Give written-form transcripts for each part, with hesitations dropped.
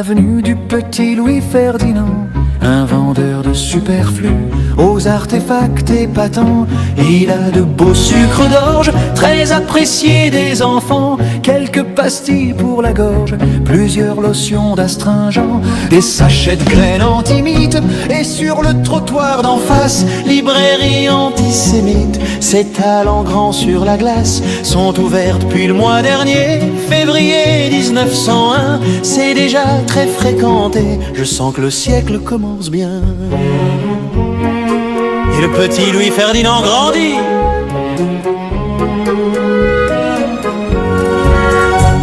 avenue du Petit Louis-Ferdinand, un vendeur de superflu aux artefacts épatants. Il a de beaux sucres d'orge, très appréciés des enfants, quelques pastilles pour la gorge, plusieurs lotions d'astringent, des sachets de graines antimite. Et sur le trottoir d'en face, librairie antisémite. Ses talents grands sur la glace sont ouverts depuis le mois dernier, février 1901. C'est déjà très fréquenté, je sens que le siècle commence bien. Et le petit Louis-Ferdinand grandit.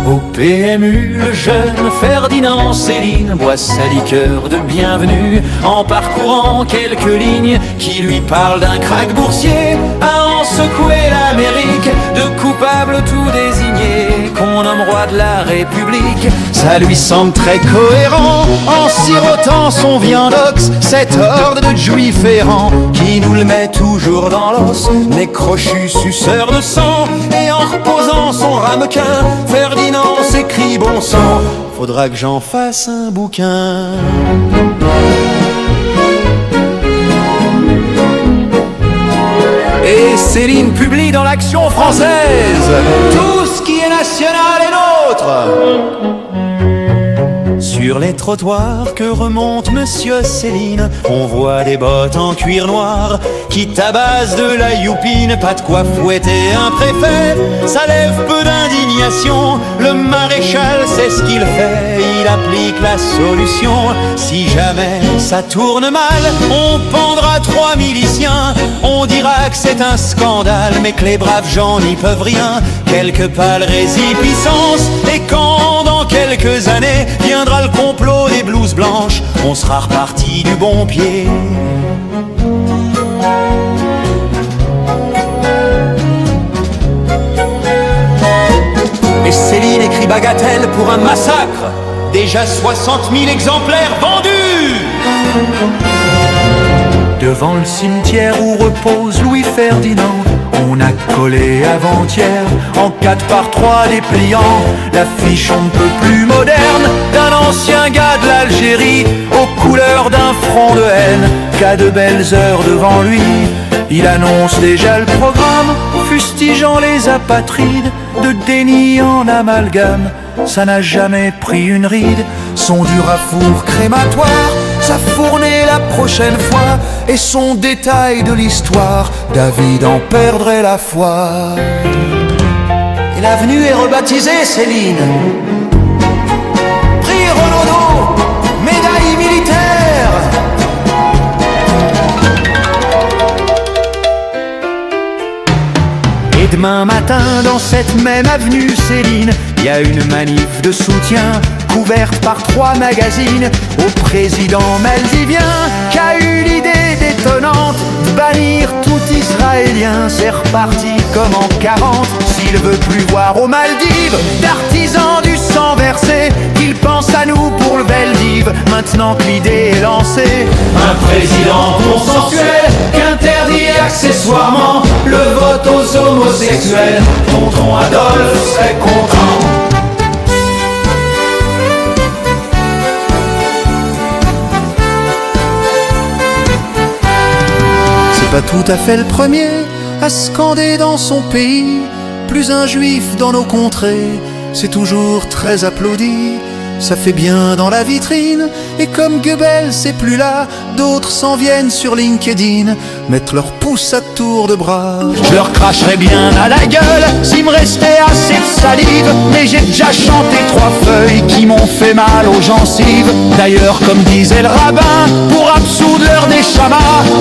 Au PMU, le jeune Ferdinand Céline boit sa liqueur de bienvenue en parcourant quelques lignes qui lui parlent d'un krach boursier à en secouer l'Amérique, de coupables tout désignés qu'on nomme roi de la République. Ça lui semble très cohérent en sirotant son viandox, cette horde de juifs errants qui nous le met toujours dans l'os, nez crochu, suceur de sang, et en reposant son ramequin, Ferdinand s'écrie bon sang, faudra que j'en fasse un bouquin. Et Céline publie dans l'Action française tout ce qui est national est nôtre. Sur les trottoirs que remonte Monsieur Céline, on voit des bottes en cuir noir qui tabassent de la youpine. Pas de quoi fouetter un préfet, ça lève peu d'indignation. Le maréchal sait ce qu'il fait, il applique la solution. Si jamais ça tourne mal, on pendra 3 miliciens. On dira que c'est un scandale, mais que les braves gens n'y peuvent rien. Quelques pâles résipiscences, et quand dans quelques années viendra le complot des blouses blanches, on sera reparti du bon pied. Et Céline écrit bagatelle pour un massacre, déjà 60 000 exemplaires vendus. Devant le cimetière où repose Louis-Ferdinand, on a collé avant-hier en 4x3 dépliant l'affiche on ne peut plus moderne d'un ancien gars de l'Algérie aux couleurs d'un front de haine qu'a de belles heures devant lui. Il annonce déjà le programme, fustigeant les apatrides, de déni en amalgame. Ça n'a jamais pris une ride, son dur à four crématoire, sa fournée la prochaine fois, et son détail de l'histoire, David en perdrait la foi. Et l'avenue est rebaptisée Céline, prix Renaudot, médaille militaire. Et demain matin, dans cette même avenue Céline, il y a une manif de soutien couverte par 3 magazines au président maldivien qui a eu l'idée détonnante de bannir tout Israélien. C'est reparti comme en 40. S'il veut plus voir aux Maldives d'artisans du sang versé, qu'il pense à nous pour le Veldiv. Maintenant que l'idée est lancée, un président consensuel qui interdit accessoirement le vote aux homosexuels. Tonton Adolphe serait content. Pas tout à fait le premier à scander dans son pays, plus un juif dans nos contrées, c'est toujours très applaudi. Ça fait bien dans la vitrine, et comme Goebbels c'est plus là, d'autres s'en viennent sur LinkedIn, mettre leur pouce à tour de bras. Je leur cracherais bien à la gueule s'il me restait assez de salive, mais j'ai déjà chanté 3 feuilles qui m'ont fait mal aux gencives. D'ailleurs, comme disait le rabbin, pour absoudre leur neshama,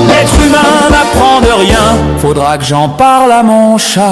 l'être humain n'apprend de rien, faudra que j'en parle à mon chat.